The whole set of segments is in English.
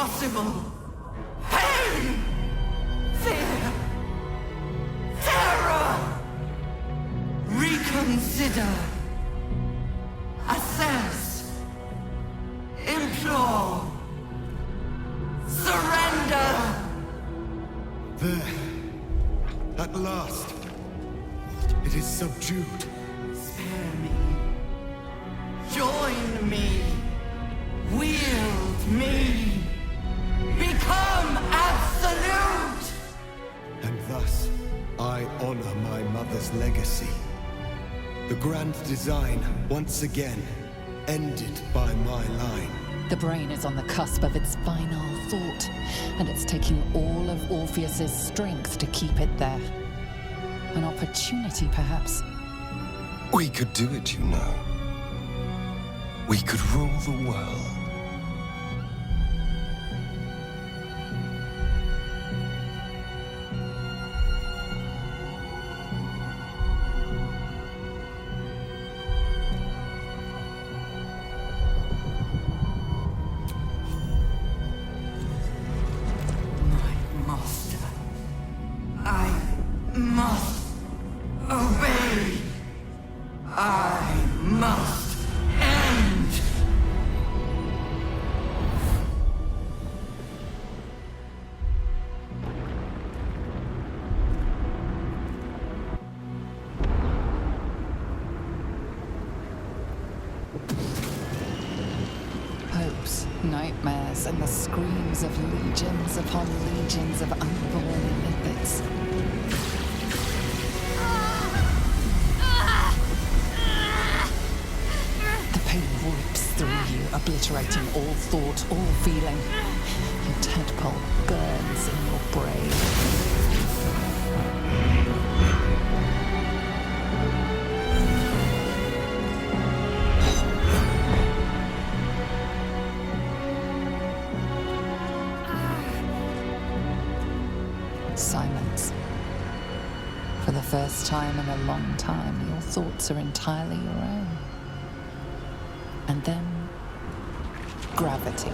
impossible. Pain! Fear! Terror! Reconsider. Assess. Implore. Surrender! There. At last. It is subdued. Spare me. Join me. Wield me. Become absolute! And thus, I honor my mother's legacy. The grand design, once again, ended by my line. The brain is on the cusp of its final thought, and it's taking all of Orpheus's strength to keep it there. An opportunity, perhaps. We could do it, you know. We could rule the world. My master. I must obey. I must end. Hopes, nightmares, and the screams of legions upon legions of unborn Olympics. The pain rips through you, obliterating all thought, all feeling. Your tadpole burns in your brain. Silence. For the first time in a long time, your thoughts are entirely your own. And then, gravity.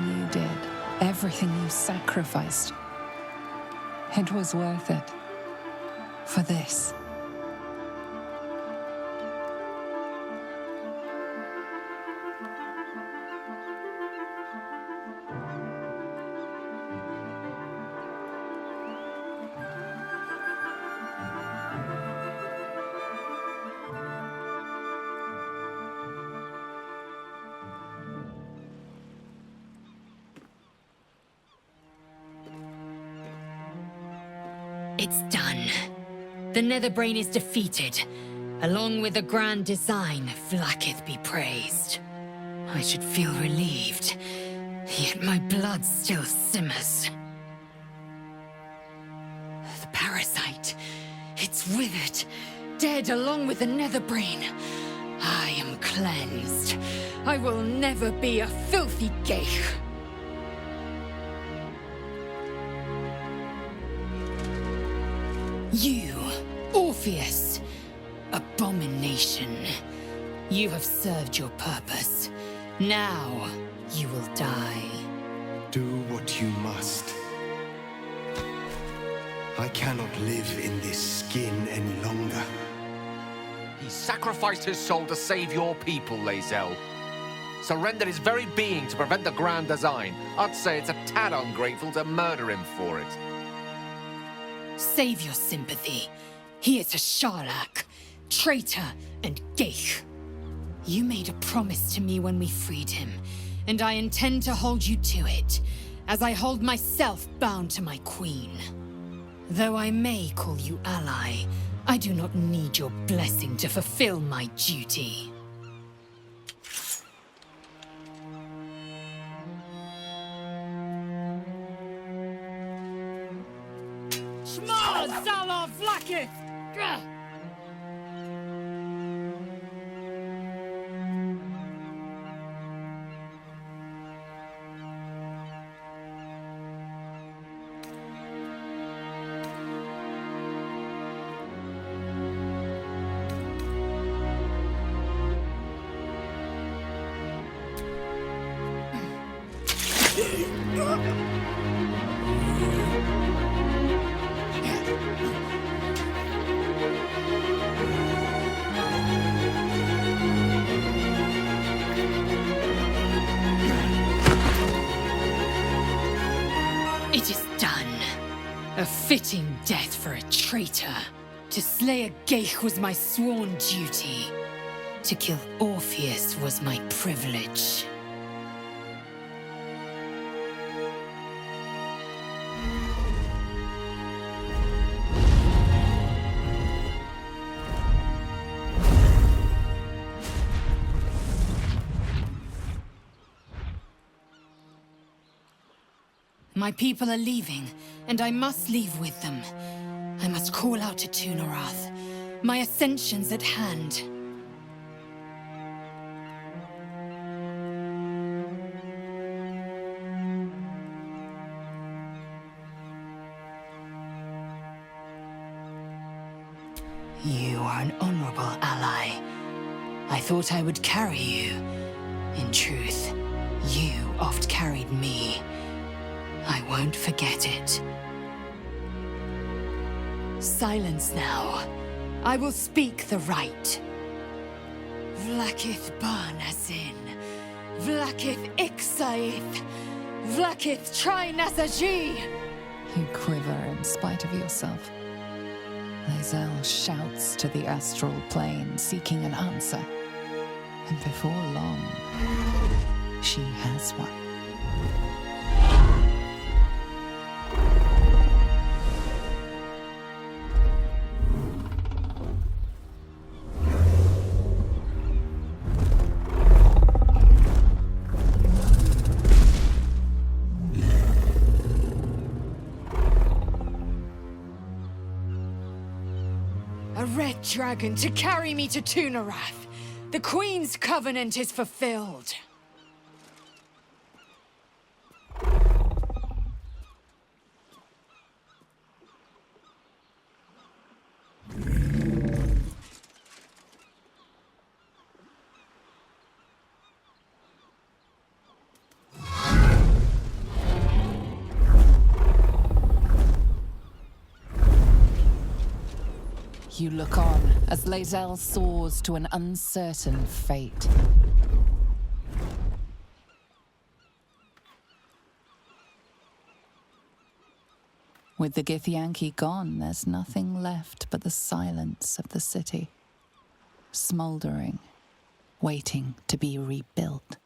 you did, everything you sacrificed, it was worth it. For this. It's done. The Netherbrain is defeated. Along with the grand design, Vlaakith be praised. I should feel relieved, yet my blood still simmers. The parasite, it's withered, dead along with the Netherbrain. I am cleansed. I will never be a filthy geich. You, Orpheus, abomination. You have served your purpose. Now, you will die. Do what you must. I cannot live in this skin any longer. He sacrificed his soul to save your people, Lae'zel. Surrendered his very being to prevent the grand design. I'd say it's a tad ungrateful to murder him for it. Save your sympathy. He is a Sharlak, traitor and geich. You made a promise to me when we freed him, and I intend to hold you to it, as I hold myself bound to my queen. Though I may call you ally, I do not need your blessing to fulfill my duty. Shma Zala Vlaakith! It is done. A fitting death for a traitor. To slay a geich was my sworn duty. To kill Orpheus was my privilege. My people are leaving, and I must leave with them. I must call out to Tunorath. My ascension's at hand. You are an honorable ally. I thought I would carry you. In truth, you oft carried me. I won't forget it. Silence now. I will speak the right. Vlaakith Barnasin. Vlaakith Ixaith. Vlaakith Trinasaji. You quiver in spite of yourself. Lae'zel shouts to the astral plane, seeking an answer. And before long, she has one. A red dragon to carry me to Tunorath. The Queen's covenant is fulfilled. You look on as Lae'zel soars to an uncertain fate. With the Githyanki gone, there's nothing left but the silence of the city, smouldering, waiting to be rebuilt.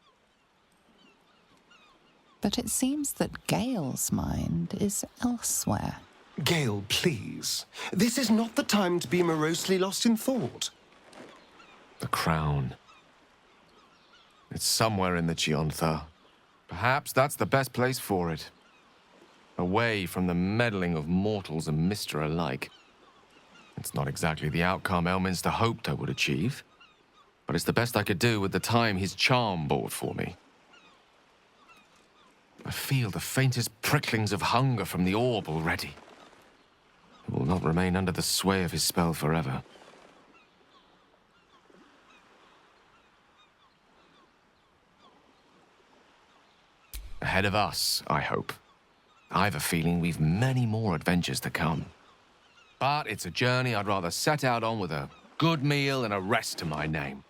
But it seems that Gale's mind is elsewhere. Gale, please. This is not the time to be morosely lost in thought. The crown. It's somewhere in the Chiontha. Perhaps that's the best place for it. Away from the meddling of mortals and Mister alike. It's not exactly the outcome Elminster hoped I would achieve, but it's the best I could do with the time his charm bought for me. I feel the faintest pricklings of hunger from the orb already. It will not remain under the sway of his spell forever. Ahead of us, I hope. I've a feeling we've many more adventures to come. But it's a journey I'd rather set out on with a good meal and a rest to my name.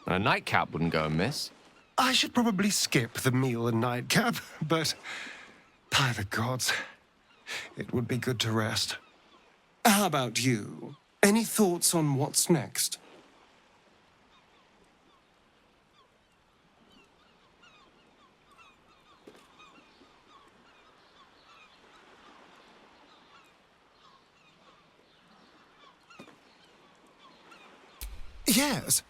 And a nightcap wouldn't go amiss. I should probably skip the meal and nightcap, but by the gods, it would be good to rest. How about you? Any thoughts on what's next? Yes.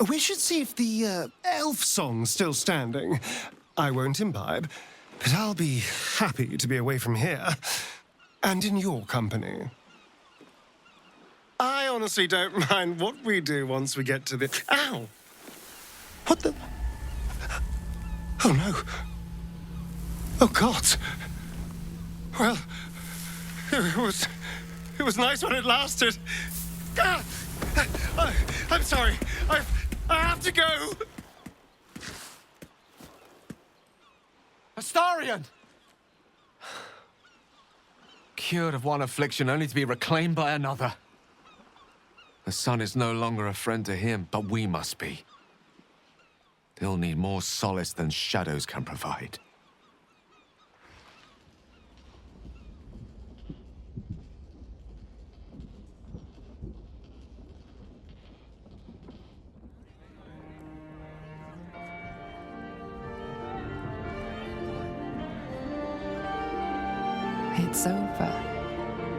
We should see if the elf song's still standing. I won't imbibe, but I'll be happy to be away from here. And in your company. I honestly don't mind what we do once we get to the... Ow! What the... Oh, no. Oh, God. Well, it was nice when it lasted. Ah! I'm sorry. I have to go. Astarion! Cured of one affliction only to be reclaimed by another. The sun is no longer a friend to him, but we must be. He'll need more solace than shadows can provide. It's over.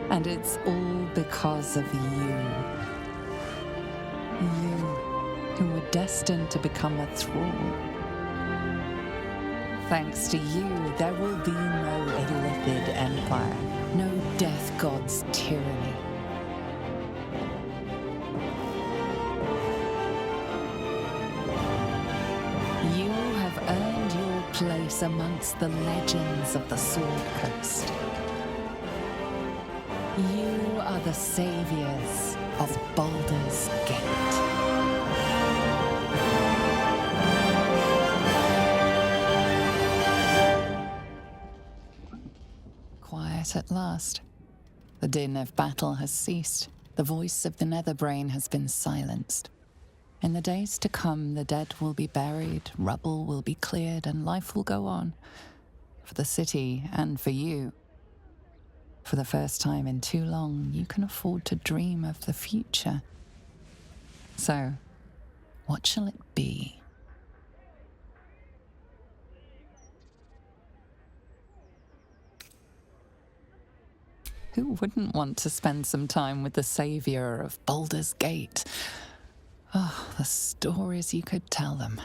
And it's all because of you. You, who were destined to become a thrall. Thanks to you, there will be no Illithid empire, no death god's tyranny. You have earned your place amongst the legends of the Sword Coast. You are the saviors of Baldur's Gate. Quiet at last. The din of battle has ceased. The voice of the Netherbrain has been silenced. In the days to come, the dead will be buried, rubble will be cleared, and life will go on. For the city and for you. For the first time in too long, you can afford to dream of the future. So, what shall it be? Who wouldn't want to spend some time with the savior of Baldur's Gate? Oh, the stories you could tell them.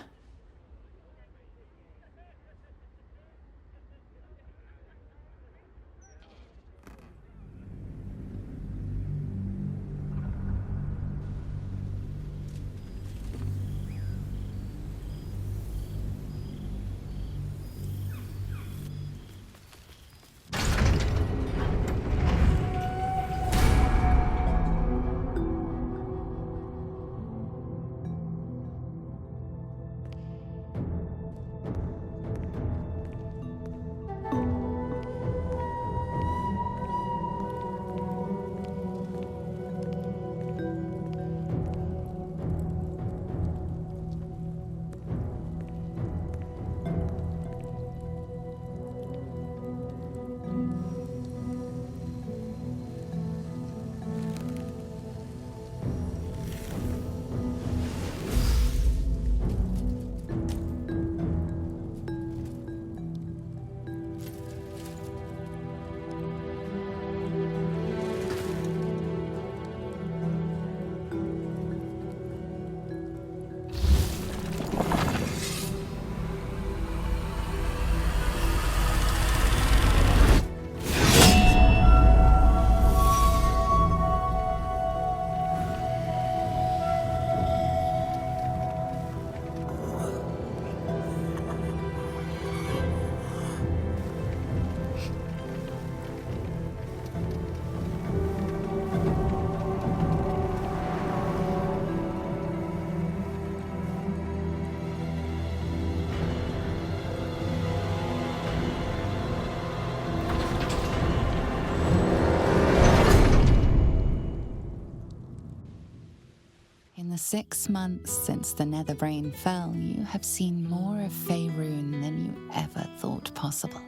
the 6 months since the Netherbrain fell, you have seen more of Faerun than you ever thought possible.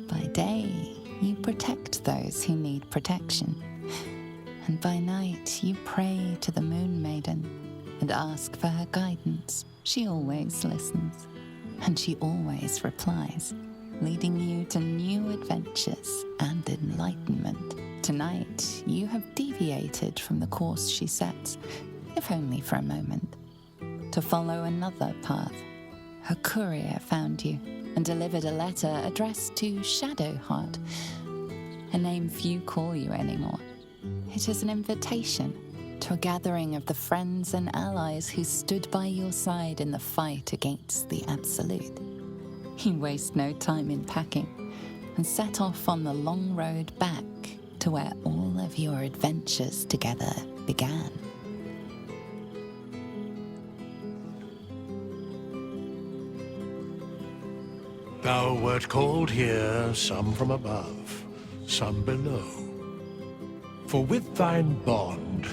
By day, you protect those who need protection. And by night, you pray to the Moon Maiden and ask for her guidance. She always listens, and she always replies, leading you to new adventures and enlightenment. Tonight, you have deviated from the course she sets, if only for a moment, to follow another path. Her courier found you and delivered a letter addressed to Shadowheart, a name few call you anymore. It is an invitation to a gathering of the friends and allies who stood by your side in the fight against the Absolute. You waste no time in packing and set off on the long road back to where all of your adventures together began. Thou wert called here, some from above, some below. For with thine bond,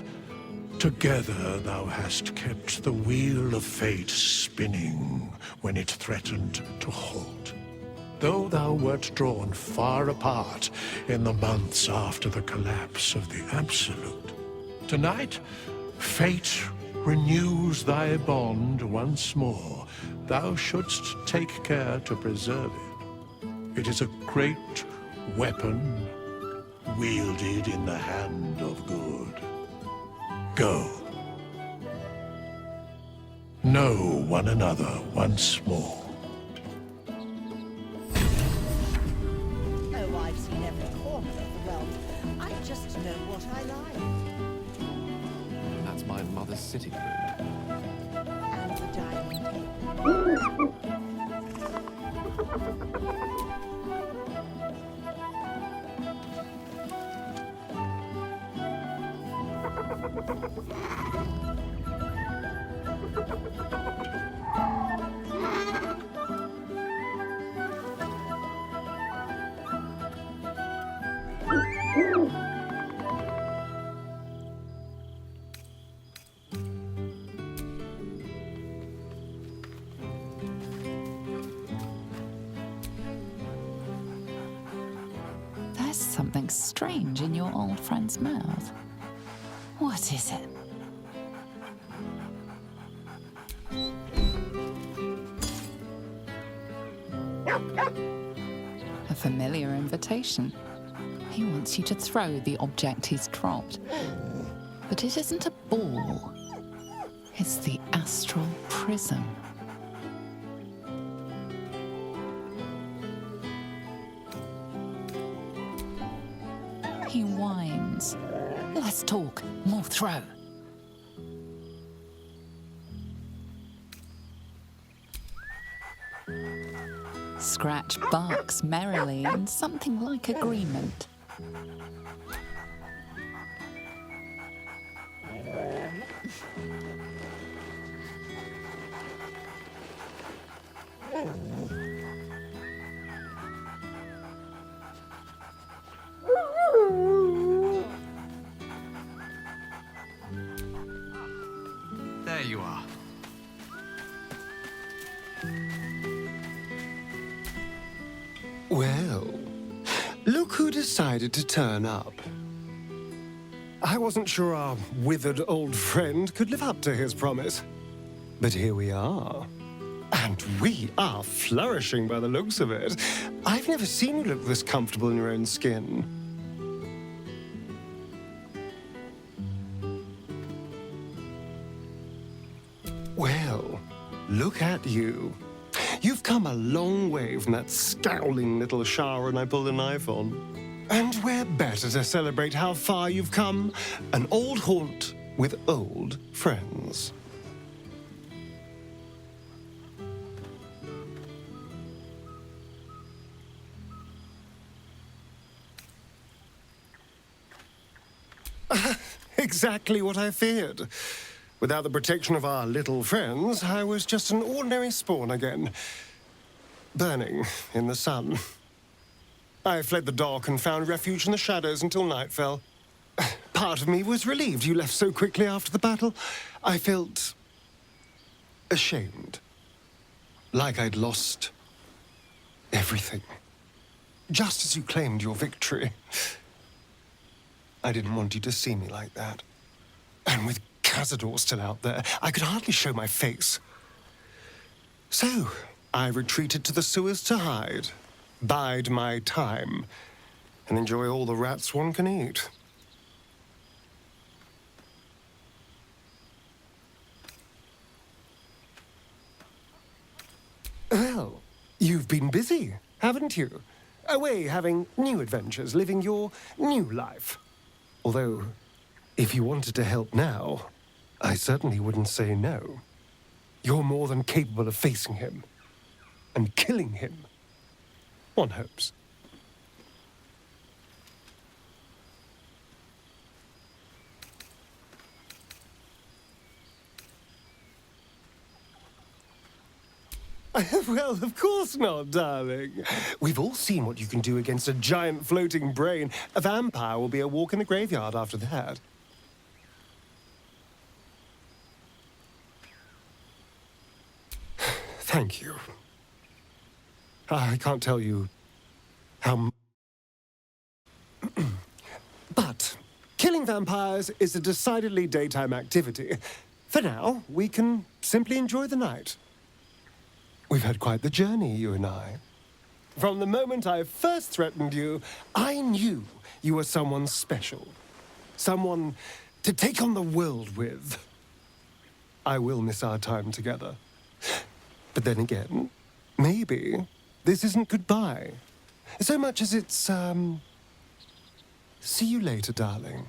together thou hast kept the wheel of fate spinning when it threatened to halt. Though thou wert drawn far apart in the months after the collapse of the Absolute, tonight fate renews thy bond once more. Thou shouldst take care to preserve it. It is a great weapon wielded in the hand of good. Go. Know one another once more. Oh, I've seen every corner of the realm. I just know what I like. That's my mother's sitting room. And the dining table. There's something strange in your old friend's mouth. What is it? A familiar invitation. He wants you to throw the object he's dropped. But it isn't a ball. It's the astral prism. He whines. Less talk, more throw. Scratch barks merrily in something like agreement. There you are. Well, look who decided to turn up. I wasn't sure our withered old friend could live up to his promise. But here we are. And we are flourishing by the looks of it. I've never seen you look this comfortable in your own skin. Well, look at you. You've come a long way from that scowling little Sharon I pulled a knife on. And where better to celebrate how far you've come? An old haunt with old friends. Exactly what I feared. Without the protection of our little friends, I was just an ordinary spawn again. Burning in the sun. I fled the dock and found refuge in the shadows until night fell. Part of me was relieved you left so quickly after the battle. I felt ashamed. Like I'd lost everything. Just as you claimed your victory. I didn't want you to see me like that. And with Cazador still out there, I could hardly show my face. So, I retreated to the sewers to hide, bide my time, and enjoy all the rats one can eat. Well, you've been busy, haven't you? Away having new adventures, living your new life. Although, if you wanted to help now, I certainly wouldn't say no. You're more than capable of facing him and killing him. One hopes. Well, of course not, darling. We've all seen what you can do against a giant floating brain. A vampire will be a walk in the graveyard after that. Thank you. I can't tell you how... But killing vampires is a decidedly daytime activity. For now, we can simply enjoy the night. We've had quite the journey, you and I. From the moment I first threatened you, I knew you were someone special. Someone to take on the world with. I will miss our time together. But then again, maybe this isn't goodbye. So much as it's, see you later, darling.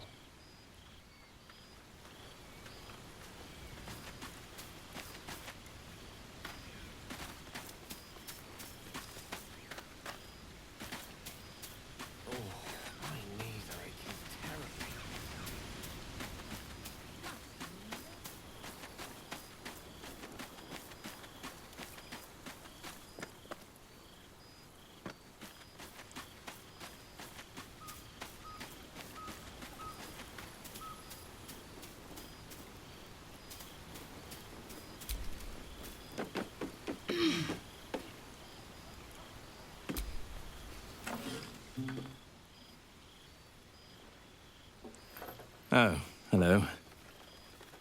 Oh, hello.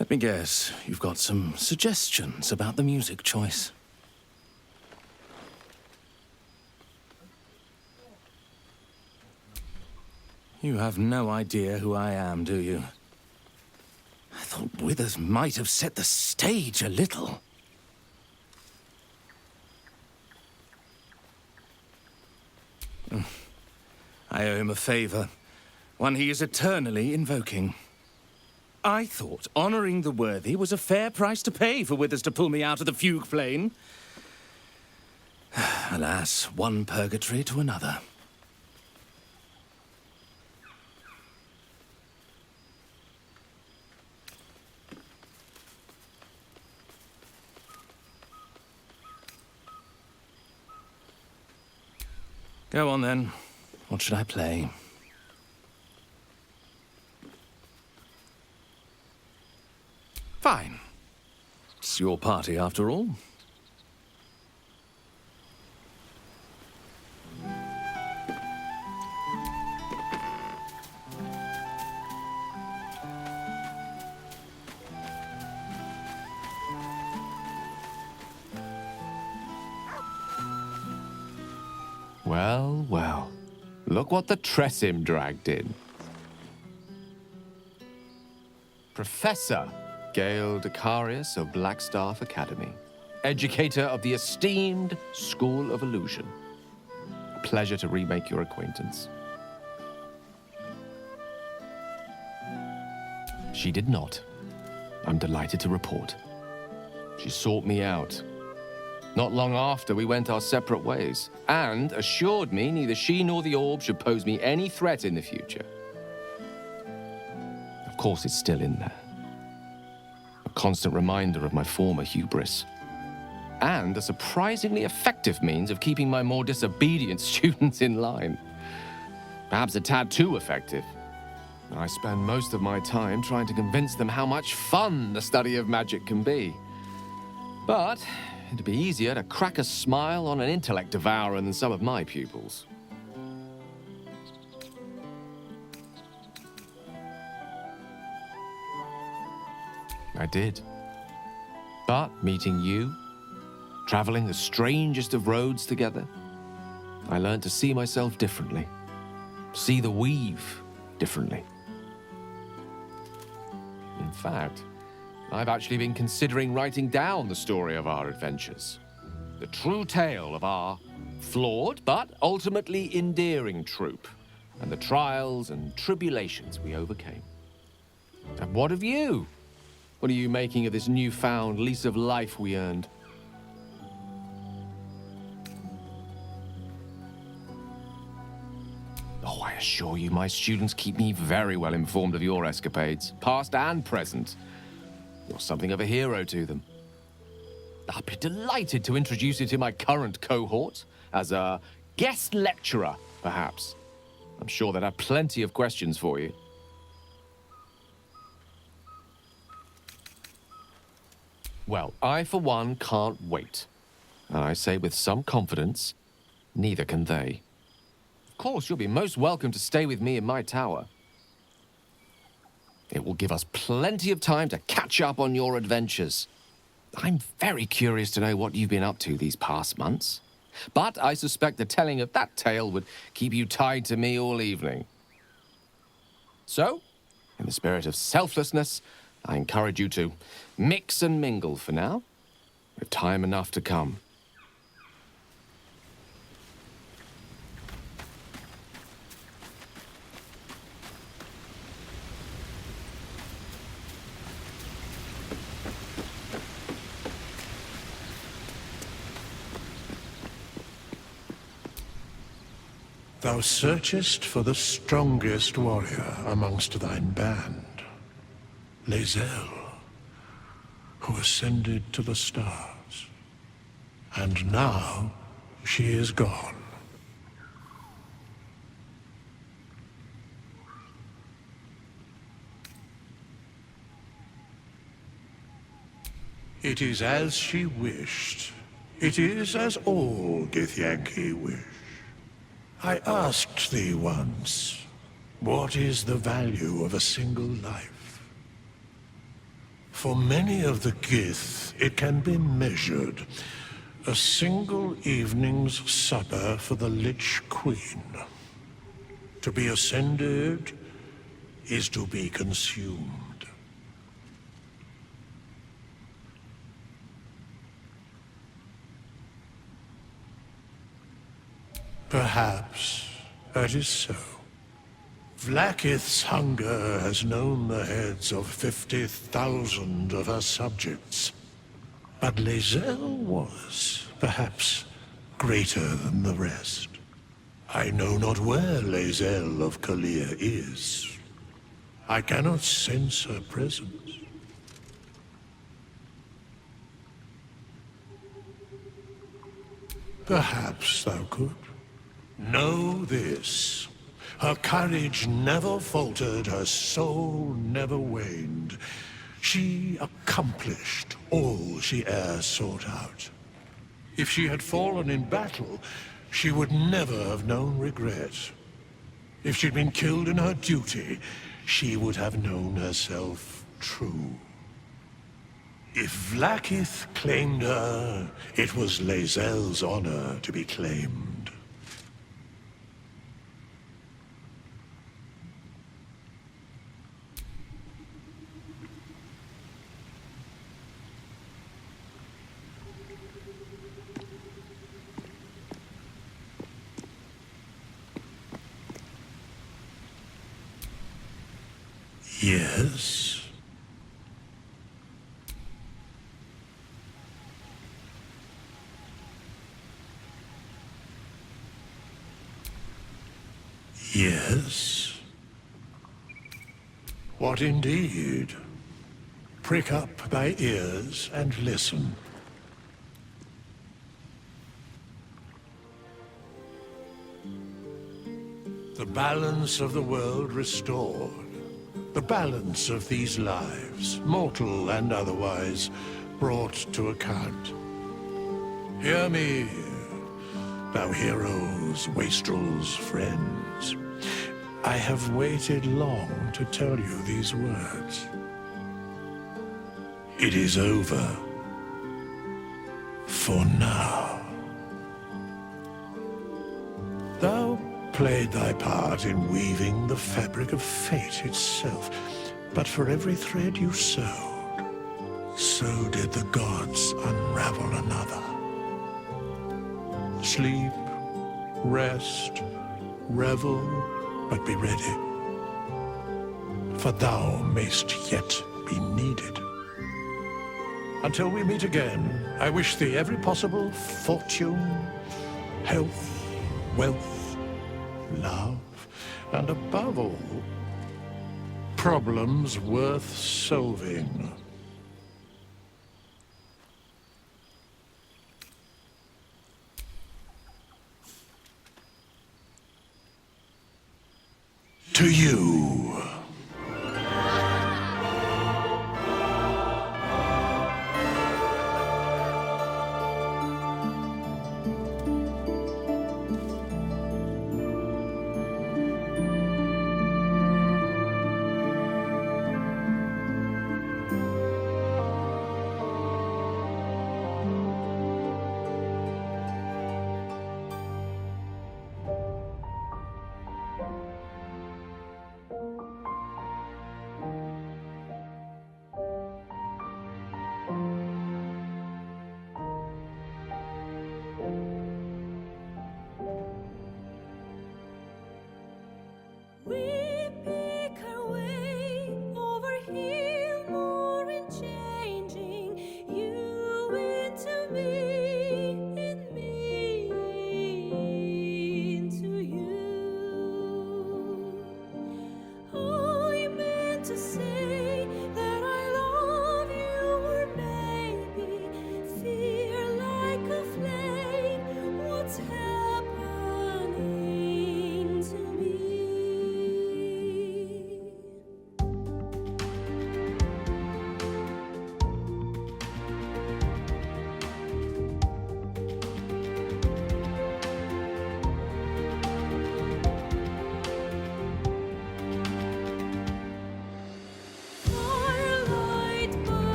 Let me guess, you've got some suggestions about the music choice. You have no idea who I am, do you? I thought Withers might have set the stage a little. I owe him a favor. One he is eternally invoking. I thought honoring the worthy was a fair price to pay for Withers to pull me out of the fugue plane. Alas, one purgatory to another. Go on then. What should I play? Fine. It's your party, after all. Well, well. Look what the Tressim dragged in. Professor Gale Decarius of Blackstaff Academy. Educator of the esteemed School of Illusion. A pleasure to remake your acquaintance. She did not. I'm delighted to report. She sought me out. Not long after, we went our separate ways, and assured me neither she nor the orb should pose me any threat in the future. Of course, it's still in there. A constant reminder of my former hubris. And a surprisingly effective means of keeping my more disobedient students in line. Perhaps a tad too effective. I spend most of my time trying to convince them how much fun the study of magic can be. But it'd be easier to crack a smile on an intellect devourer than some of my pupils. I did. But meeting you, traveling the strangest of roads together, I learned to see myself differently, see the weave differently. In fact, I've actually been considering writing down the story of our adventures, the true tale of our flawed but ultimately endearing troop, and the trials and tribulations we overcame. And what of you? What are you making of this newfound lease of life we earned? Oh, I assure you, my students keep me very well informed of your escapades, past and present. You're something of a hero to them. I'll be delighted to introduce you to my current cohort as a guest lecturer, perhaps. I'm sure they'd have plenty of questions for you. Well, I, for one, can't wait. And I say with some confidence, neither can they. Of course, you'll be most welcome to stay with me in my tower. It will give us plenty of time to catch up on your adventures. I'm very curious to know what you've been up to these past months. But I suspect the telling of that tale would keep you tied to me all evening. So, in the spirit of selflessness, I encourage you to mix and mingle for now, with time enough to come. Thou searchest for the strongest warrior amongst thine band, Lae'zel, who ascended to the stars. And now she is gone. It is as she wished. It is as all Githyanki wish. I asked thee once, what is the value of a single life? For many of the Gith, it can be measured. A single evening's supper for the Lich Queen. To be ascended is to be consumed. Perhaps that is so. Vlaakith's hunger has known the heads of 50,000 of her subjects. But Lae'zel was, perhaps, greater than the rest. I know not where Lae'zel of Kalir is. I cannot sense her presence. Perhaps thou could. Know this. Her courage never faltered, her soul never waned. She accomplished all she e'er sought out. If she had fallen in battle, she would never have known regret. If she'd been killed in her duty, she would have known herself true. If Vlaakith claimed her, it was Lae'zel's honor to be claimed. Yes. Yes. What indeed? Prick up thy ears and listen. The balance of the world restored. The balance of these lives, mortal and otherwise, brought to account. Hear me, thou heroes, wastrels, friends. I have waited long to tell you these words. It is over. For now. Thou played thy part in weaving the fabric of fate itself, but for every thread you sewed, so did the gods unravel another. Sleep, rest, revel, but be ready, for thou mayst yet be needed. Until we meet again, I wish thee every possible fortune, health, wealth, love, and above all, problems worth solving. To you.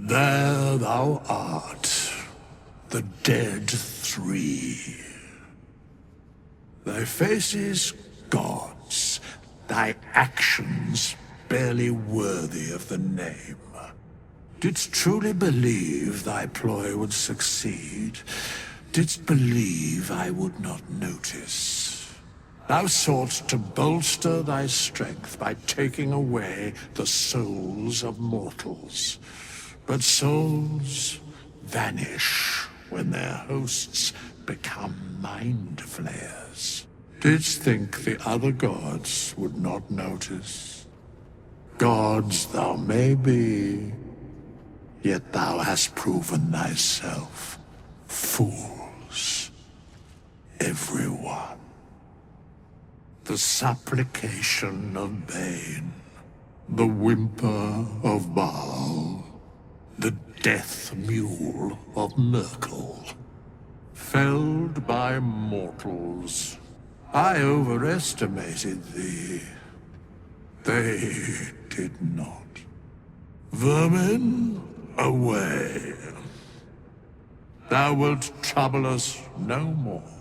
There thou art, the dead three. Thy faces gods, thy actions barely worthy of the name. Didst truly believe thy ploy would succeed? Didst believe I would not notice? Thou soughtst to bolster thy strength by taking away the souls of mortals. But souls vanish when their hosts become mind flayers. Didst think the other gods would not notice? Gods thou may be, yet thou hast proven thyself fools, everyone. The supplication of Bane, the whimper of Baal, the death mule of Merkel, felled by mortals. I overestimated thee. They did not. Vermin, away. Thou wilt trouble us no more.